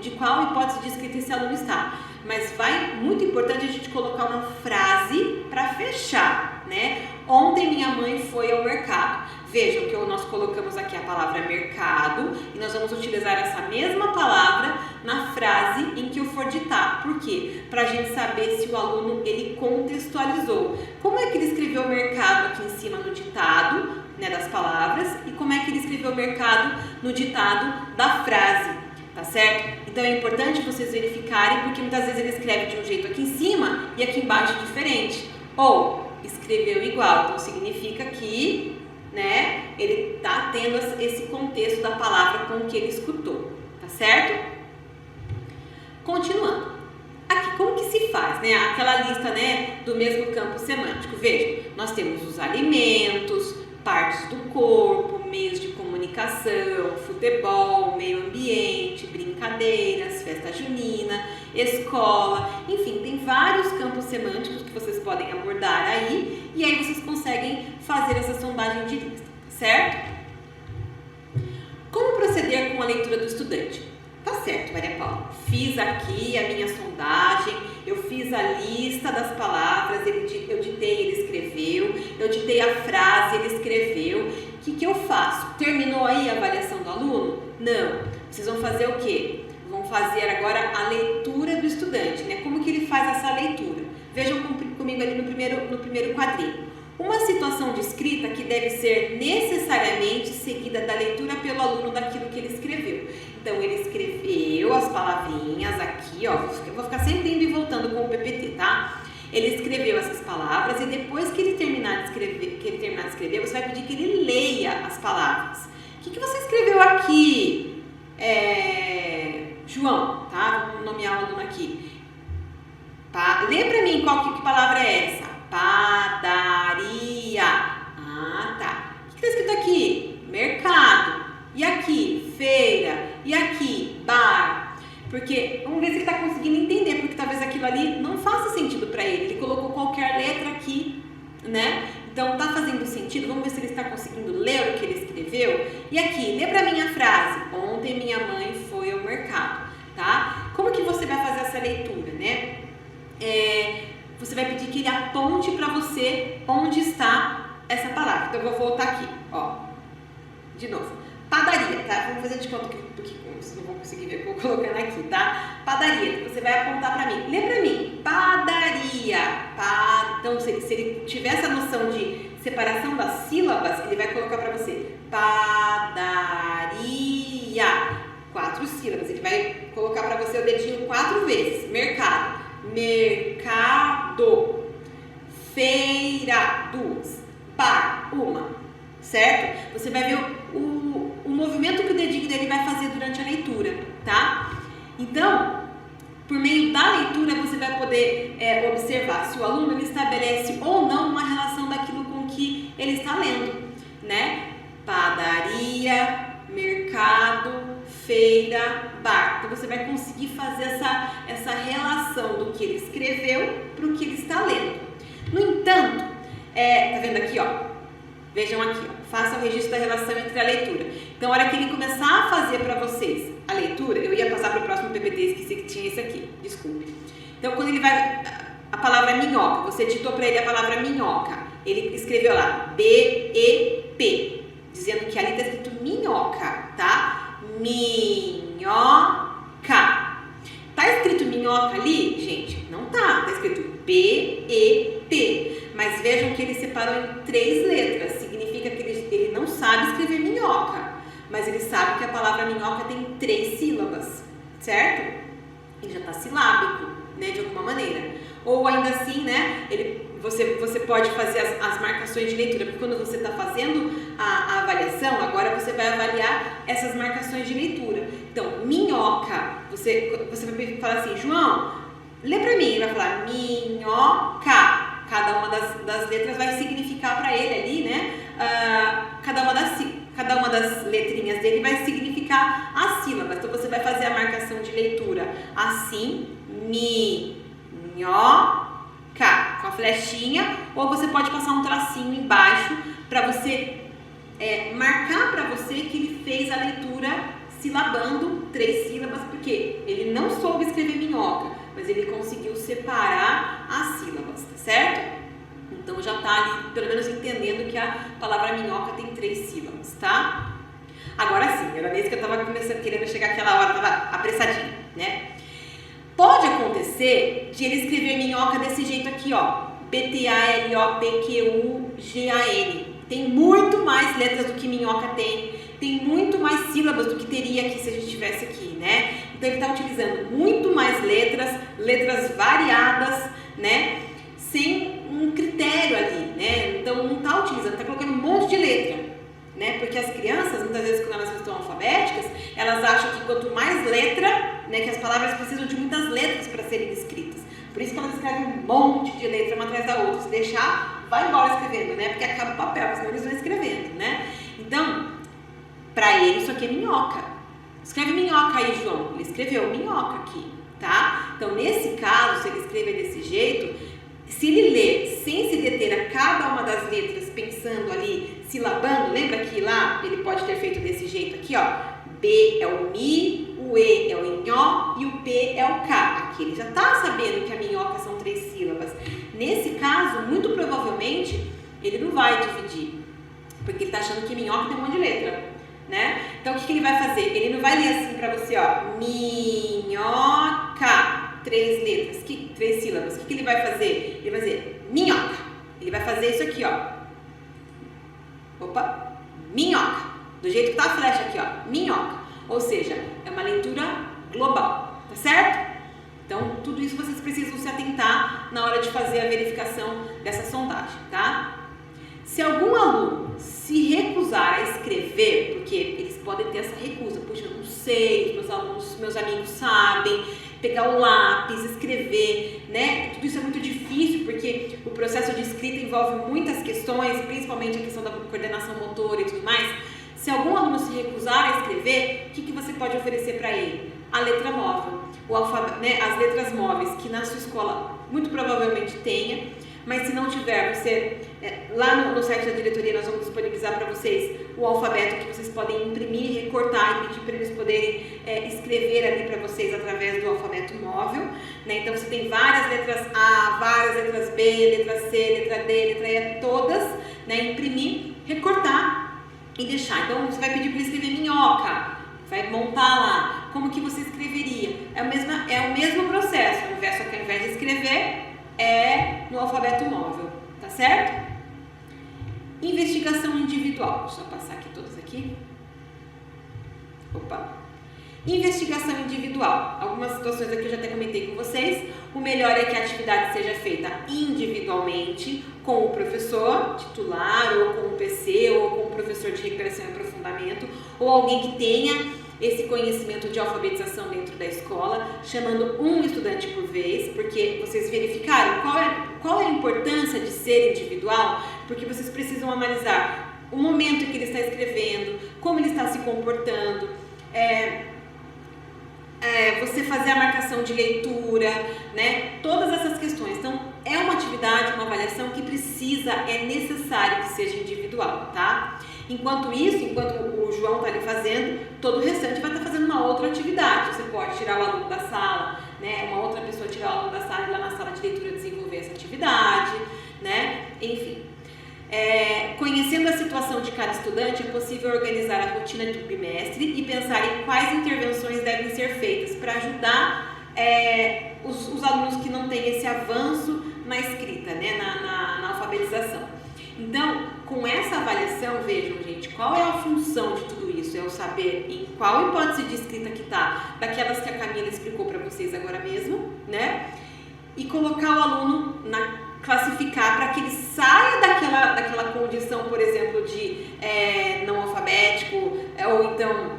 de qual hipótese de escrita esse aluno está. Mas muito importante a gente colocar uma frase para fechar, né? Ontem minha mãe foi ao mercado. Vejam que nós colocamos aqui a palavra mercado e nós vamos utilizar essa mesma palavra na frase em que eu for ditar. Por quê? Para a gente saber se o aluno ele contextualizou. Como é que ele escreveu mercado aqui em cima no ditado, né, das palavras, e como é que ele escreveu mercado no ditado da frase, tá certo? Então é importante vocês verificarem, porque muitas vezes ele escreve de um jeito aqui em cima e aqui embaixo diferente, ou escreveu igual, então significa que, né, ele está tendo esse contexto da palavra com o que ele escutou, tá certo? Continuando. Aqui, como que se faz, né? Aquela lista, né, do mesmo campo semântico. Veja, nós temos os alimentos, partes do corpo, meios de comunicação, futebol, meio ambiente, brincadeiras, festa junina, escola, enfim, tem vários campos semânticos que vocês podem abordar aí, e aí vocês conseguem fazer essa sondagem de lista, certo? Como proceder com a leitura do estudante? Tá certo, Maria Paula, fiz aqui a minha sondagem, eu fiz a lista das palavras, eu ditei, ele escreveu, eu ditei a frase, ele escreveu. O que eu faço? Terminou aí a avaliação do aluno? Não. Vocês vão fazer o quê? Vão fazer agora a leitura do estudante, né? Como que ele faz essa leitura? Vejam comigo ali no primeiro quadrinho. Uma situação de escrita que deve ser necessariamente seguida da leitura pelo aluno daquilo que ele escreveu. Então, ele escreveu as palavrinhas aqui, ó, eu vou ficar sempre indo e voltando com o PPT, tá? Ele escreveu essas palavras e depois que ele terminar de escrever, você vai pedir que ele leia as palavras. O que você escreveu aqui, João, tá? Vamos nomear o aluno aqui. Lê pra mim que palavra é essa? Padaria. Ah, tá. O que tá escrito aqui? Mercado. E aqui? Feira. E aqui? Bar. Porque, vamos ver se ele está conseguindo entender, porque talvez aquilo ali não faça sentido para ele. Ele colocou qualquer letra aqui, né? Então, tá fazendo sentido? Vamos ver se ele está conseguindo ler o que ele escreveu. E aqui, lê para mim a frase. Ontem minha mãe foi ao mercado, tá? Como que você vai fazer essa leitura, né? Você vai pedir que ele aponte para você onde está essa palavra. Então, eu vou voltar aqui, ó. De novo. Padaria, tá? Vamos fazer de conta que vocês não vão conseguir ver o que eu vou colocando aqui, tá? Padaria. Você vai apontar para mim. Lê para mim. Padaria. Então, se ele tiver essa noção de separação das sílabas, ele vai colocar para você. Padaria. 4 sílabas. Ele vai colocar para você o dedinho 4 vezes. Mercado. Mercado. Feira. 2. Bar. 1. Certo? Você vai ver o movimento que o dedinho dele vai fazer durante a leitura, tá? Então, por meio da leitura, você vai poder observar se o aluno ele estabelece ou não uma relação daquilo com que ele está lendo, né? Padaria, mercado, feira, bar. Então você vai conseguir fazer essa relação do que ele escreveu para o que ele está lendo. No entanto, tá vendo aqui, ó? Vejam aqui, ó. Faça o registro da relação entre a leitura. Então, a hora que ele começar a fazer para vocês a leitura, eu ia passar para o próximo PPT, esqueci que tinha esse aqui, desculpe. Então, quando ele vai, a palavra minhoca, você ditou para ele a palavra minhoca, ele escreveu lá, B-E-P, dizendo que ali está escrito minhoca, tá? Minhoca. Tá escrito minhoca ali? Gente, não tá. Tá escrito B-E-P. Mas vejam que ele separou em 3 letras. Significa que ele não sabe escrever minhoca. Mas ele sabe que a palavra minhoca tem 3 sílabas, certo? Ele já tá silábico, né? De alguma maneira. Ou ainda assim, né? Você pode fazer as marcações de leitura, porque quando você está fazendo a avaliação, agora você vai avaliar essas marcações de leitura. Então, minhoca, você vai falar assim, João, lê para mim, ele vai falar minhoca. Cada uma das letras vai significar para ele ali, né? Cada uma das letrinhas dele vai significar as sílabas. Então, você vai fazer a marcação de leitura assim, minhoca, com a flechinha, ou você pode passar um tracinho embaixo para você marcar para você que ele fez a leitura silabando 3 sílabas, porque ele não soube escrever minhoca, mas ele conseguiu separar as sílabas, tá certo? Então já tá ali, pelo menos entendendo que a palavra minhoca tem 3 sílabas, tá? Agora sim, era mesmo que eu tava querendo chegar aquela hora, tava apressadinha, né? Pode acontecer de ele escrever minhoca desse jeito aqui, ó, B-T-A-L-O-P-Q-U-G-A-N. Tem muito mais letras do que minhoca tem muito mais sílabas do que teria aqui se a gente tivesse aqui, né? Então ele está utilizando muito mais letras variadas, né? Sem um critério ali, né? Então não está utilizando, está colocando um monte de letra, né? Porque as crianças, muitas vezes quando elas estão alfabéticas, elas acham que quanto mais letra, né, que as palavras precisam de muitas letras para serem escritas. Por isso que elas escrevem um monte de letra uma atrás da outra. Se deixar, vai embora escrevendo, né? Porque acaba o papel, senão eles vão escrevendo, né? Então, para ele isso aqui é minhoca. Escreve minhoca aí, João. Ele escreveu minhoca aqui, tá? Então, nesse caso, se ele escrever desse jeito, se ele ler sem se deter a cada uma das letras, pensando ali, silabando, lembra que lá ele pode ter feito desse jeito aqui, ó. B é o mi, o E é o nhó e o P é o K. Aqui ele já está sabendo que a minhoca são 3 sílabas. Nesse caso, muito provavelmente, ele não vai dividir, porque ele está achando que minhoca tem um monte de letra, né? Então, o que ele vai fazer? Ele não vai ler assim para você, ó, minhoca, 3 letras, 3 sílabas. O que ele vai fazer? Ele vai dizer minhoca. Ele vai fazer isso aqui, ó. Opa, minhoca. Do jeito que tá a flecha aqui, ó, minhoca. Ou seja, é uma leitura global, tá certo? Então, tudo isso vocês precisam se atentar na hora de fazer a verificação dessa sondagem, tá? Se algum aluno se recusar a escrever, porque eles podem ter essa recusa, puxa, eu não sei, meus amigos sabem, pegar o lápis, escrever, né? Tudo isso é muito difícil, porque o processo de escrita envolve muitas questões, principalmente a questão da coordenação motora e tudo mais. Se algum aluno se recusar a escrever, o que você pode oferecer para ele? A letra móvel, o alfabeto, né? As letras móveis, que na sua escola muito provavelmente tenha, mas se não tiver, você, lá no site da diretoria nós vamos disponibilizar para vocês o alfabeto que vocês podem imprimir, recortar e pedir para eles poderem escrever ali para vocês através do alfabeto móvel, né? Então você tem várias letras A, várias letras B, letra C, letra D, letra E, todas, né? Imprimir, recortar e deixar. Então você vai pedir para ele escrever minhoca, vai montar lá como que você escreveria. É o mesmo processo, só que ao invés de escrever no alfabeto móvel, tá certo? Investigação individual. Deixa eu passar aqui todas aqui. Opa. Investigação individual. Algumas situações aqui eu já até comentei com vocês. O melhor é que a atividade seja feita individualmente com o professor titular, ou com o PC, ou com o professor de recuperação e aprofundamento, ou alguém que tenha esse conhecimento de alfabetização dentro da escola, chamando um estudante por vez, porque vocês verificaram qual é a importância de ser individual, porque vocês precisam analisar o momento em que ele está escrevendo, como ele está se comportando, você fazer a marcação de leitura, né? Todas essas questões. Então, é uma atividade, uma avaliação que é necessário que seja individual, tá? Enquanto o João está ali fazendo, todo o restante vai estar fazendo uma outra atividade. Você pode tirar o aluno da sala, né? Uma outra pessoa tirar o aluno da sala e lá na sala de leitura desenvolver essa atividade, né? Enfim. Conhecendo a situação de cada estudante, é possível organizar a rotina do bimestre e pensar em quais intervenções devem ser feitas para ajudar os alunos que não têm esse avanço na escrita, né, na alfabetização. Então, com essa avaliação, vejam, gente, qual é a função de tudo isso? É o saber em qual hipótese de escrita que está, daquelas que a Camila explicou para vocês agora mesmo, né? E colocar o aluno classificar para que ele saia daquela condição, por exemplo, de não alfabético, ou então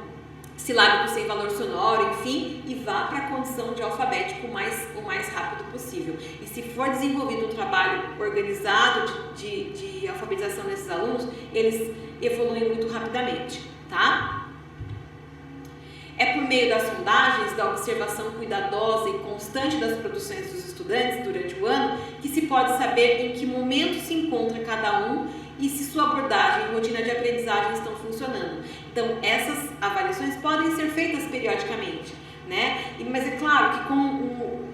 silábico sem valor sonoro, enfim, e vá para a condição de alfabético o mais rápido possível. E se for desenvolvido um trabalho organizado de alfabetização desses alunos, eles evoluem muito rapidamente, tá? É por meio das sondagens, da observação cuidadosa e constante das produções dos estudantes durante o ano que se pode saber em que momento se encontra cada um e se sua abordagem e rotina de aprendizagem estão funcionando. Então, essas avaliações podem ser feitas periodicamente, né? Mas é claro que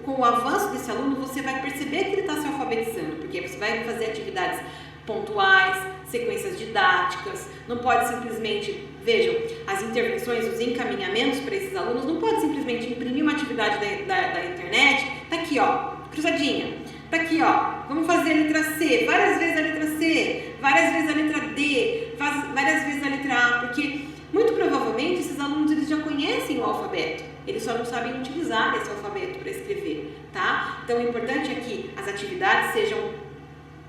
com o avanço desse aluno, você vai perceber que ele está se alfabetizando, porque você vai fazer atividades pontuais, sequências didáticas, não pode simplesmente, vejam, as intervenções, os encaminhamentos para esses alunos, não pode simplesmente imprimir uma atividade da internet, tá aqui ó, cruzadinha, tá aqui ó, vamos fazer a letra C, várias vezes a letra C, várias vezes a letra D, várias vezes a letra A, porque muito provavelmente esses alunos eles já conhecem o alfabeto, eles só não sabem utilizar esse alfabeto para escrever, tá? Então o importante é que as atividades sejam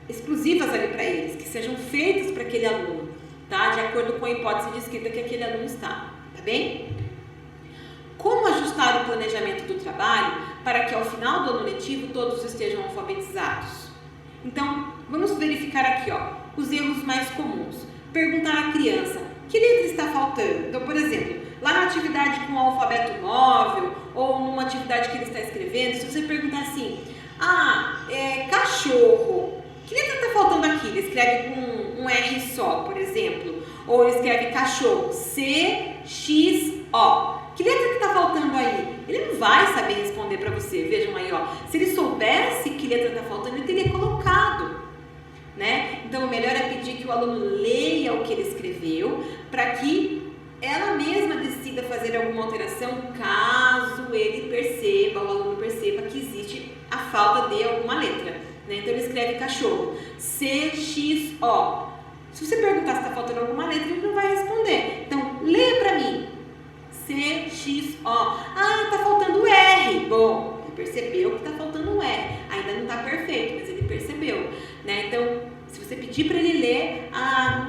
exclusivas ali para eles, que sejam feitas para aquele aluno, tá? De acordo com a hipótese de escrita que aquele aluno está, tá bem? Como ajustar o planejamento do trabalho para que ao final do ano letivo todos estejam alfabetizados? Então, vamos verificar aqui, ó, os erros mais comuns. Perguntar à criança, que letra está faltando? Então, por exemplo, lá na atividade com o alfabeto móvel ou numa atividade que ele está escrevendo, se você perguntar assim, cachorro, que letra está faltando aqui? Ele escreve com um R só, por exemplo. Ou ele escreve cachorro, C-X-O. Que letra que está faltando aí? Ele não vai saber responder para você. Vejam aí, ó. Se ele soubesse que letra está faltando, ele teria colocado, né? Então, o melhor é pedir que o aluno leia o que ele escreveu para que ela mesma decida fazer alguma alteração caso o aluno perceba que existe a falta de alguma letra. Então ele escreve cachorro, C-X-O. Se você perguntar se está faltando alguma letra, ele não vai responder. Então, leia para mim, C-X-O. Está faltando o R. Bom, ele percebeu que está faltando o R. Ainda não está perfeito, mas ele percebeu, né? Então, se você pedir para ele ler,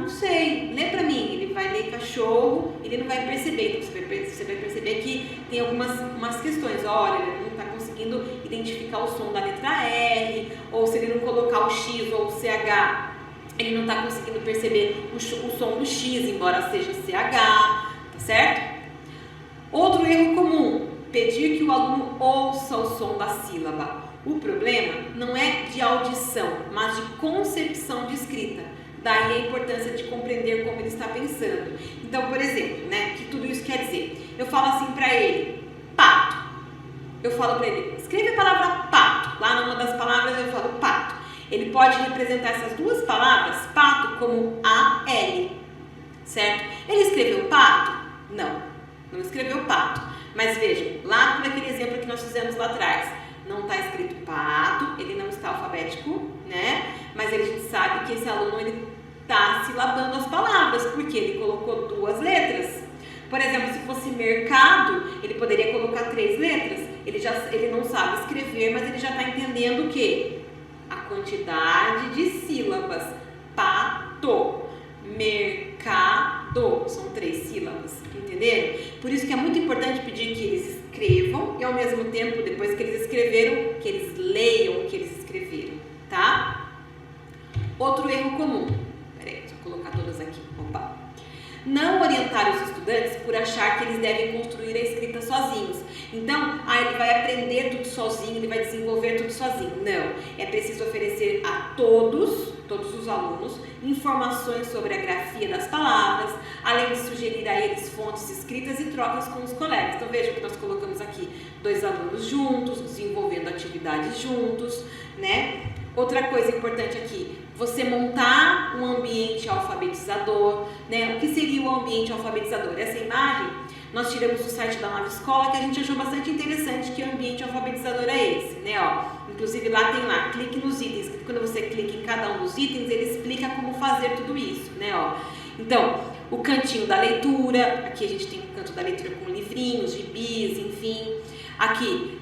não sei, lê para mim. Ele vai ler cachorro, ele não vai perceber. Então, você vai perceber que tem umas questões. Olha, ele não está conseguindo identificar o som da letra R, ou se ele não colocar o X ou o CH, ele não está conseguindo perceber o som do X, embora seja CH, tá certo? Outro erro comum, pedir que o aluno ouça o som da sílaba. O problema não é de audição, mas de concepção de escrita. Daí a importância de compreender como ele está pensando. Então, por exemplo, né, que tudo isso quer dizer? Eu falo assim para ele, pato. Eu falo para ele, escreve a palavra pato. Lá numa das palavras eu falo pato. Ele pode representar essas duas palavras, pato, como A-L, certo? Ele escreveu pato? Não escreveu pato. Mas vejam, lá por aquele exemplo que nós fizemos lá atrás, não está escrito pato, ele não está alfabético, né? Mas a gente sabe que esse aluno ele está silabando as palavras, porque ele colocou duas letras. Por exemplo, se fosse mercado, ele poderia colocar 3 letras. Ele não sabe escrever, mas ele já está entendendo o quê? A quantidade de sílabas. Pato, mercado, são 3 sílabas, entenderam? Por isso que é muito importante pedir que eles escrevam e ao mesmo tempo, depois que eles escreveram, que eles leiam o que eles escreveram, tá? Outro erro comum, peraí, deixa eu colocar todas aqui, opa. não orientar os estudantes por achar que eles devem construir a escrita sozinhos. Então, ele vai aprender tudo sozinho, ele vai desenvolver tudo sozinho. Não, é preciso oferecer a todos os alunos, informações sobre a grafia das palavras, além de sugerir a eles fontes escritas e trocas com os colegas. Então veja que nós colocamos aqui 2 alunos juntos, desenvolvendo atividades juntos, né? Outra coisa importante aqui, você montar um ambiente alfabetizador, né? O que seria o ambiente alfabetizador? Essa imagem nós tiramos do site da Nova Escola, que a gente achou bastante interessante, que ambiente alfabetizador é esse, né? Inclusive lá tem lá, clique nos itens, quando você clica em cada um dos itens, ele explica como fazer tudo isso, né? Então, o cantinho da leitura, aqui a gente tem o canto da leitura com livrinhos, gibis, enfim. Aqui,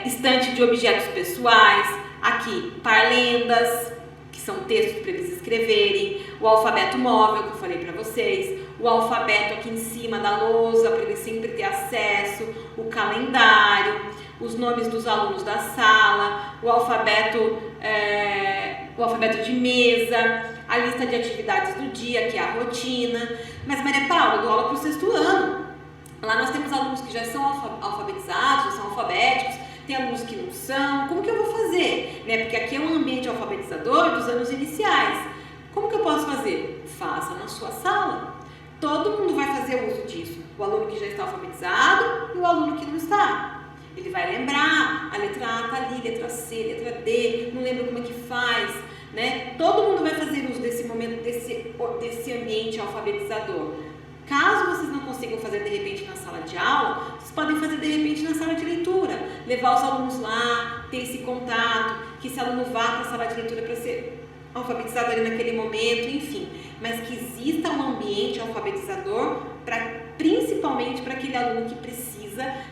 estante de objetos pessoais, aqui, parlendas, que são textos para eles escreverem, o alfabeto móvel, que eu falei para vocês, o alfabeto aqui em cima da lousa, para eles sempre ter acesso, o calendário, os nomes dos alunos da sala, o alfabeto de mesa, a lista de atividades do dia, que é a rotina. Mas, Maria Paula, eu dou aula para o 6º ano. Lá nós temos alunos que já são alfabetizados, já são alfabéticos, tem alunos que não são. Como que eu vou fazer? Né? Porque aqui é um ambiente alfabetizador dos anos iniciais. Como que eu posso fazer? Faça na sua sala. Todo mundo vai fazer uso disso. O aluno que já está alfabetizado e o aluno que não está. Ele vai lembrar, a letra A está ali, letra C, letra D, não lembra como é que faz, né? Todo mundo vai fazer uso desse momento, desse ambiente alfabetizador. Caso vocês não consigam fazer de repente na sala de aula, vocês podem fazer de repente na sala de leitura, levar os alunos lá, ter esse contato, que esse aluno vá para a sala de leitura para ser alfabetizado ali naquele momento, enfim. Mas que exista um ambiente alfabetizador, principalmente para aquele aluno que precisa,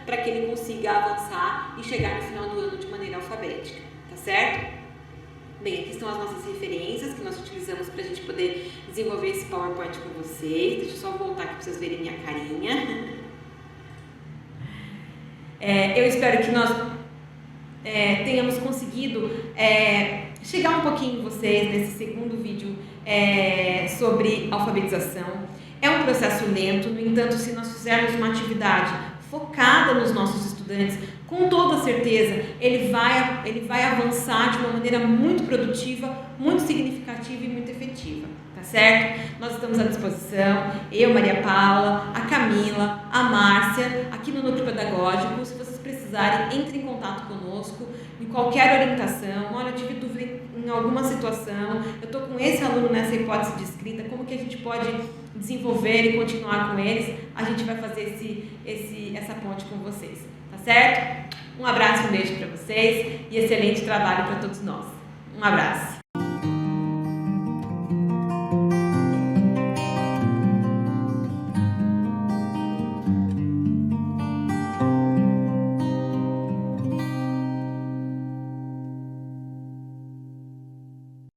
para que ele consiga avançar e chegar no final do ano de maneira alfabética, tá certo? Bem, aqui estão as nossas referências que nós utilizamos para a gente poder desenvolver esse PowerPoint com vocês. Deixa eu só voltar aqui para vocês verem minha carinha. Eu espero que nós tenhamos conseguido chegar um pouquinho em vocês nesse segundo vídeo sobre alfabetização. É um processo lento, no entanto, se nós fizermos uma atividade focada nos nossos estudantes, com toda certeza ele vai avançar de uma maneira muito produtiva, muito significativa e muito efetiva, tá certo? Nós estamos à disposição, eu, Maria Paula, a Camila, a Márcia, aqui no Núcleo Pedagógico. Se vocês precisarem, entre em contato conosco, em qualquer orientação. Olha, eu tive dúvida em alguma situação, eu estou com esse aluno nessa hipótese de escrita, como que a gente pode desenvolver e continuar com eles? A gente vai fazer essa ponte com vocês, tá certo? Um abraço, um beijo para vocês e excelente trabalho para todos nós. Um abraço.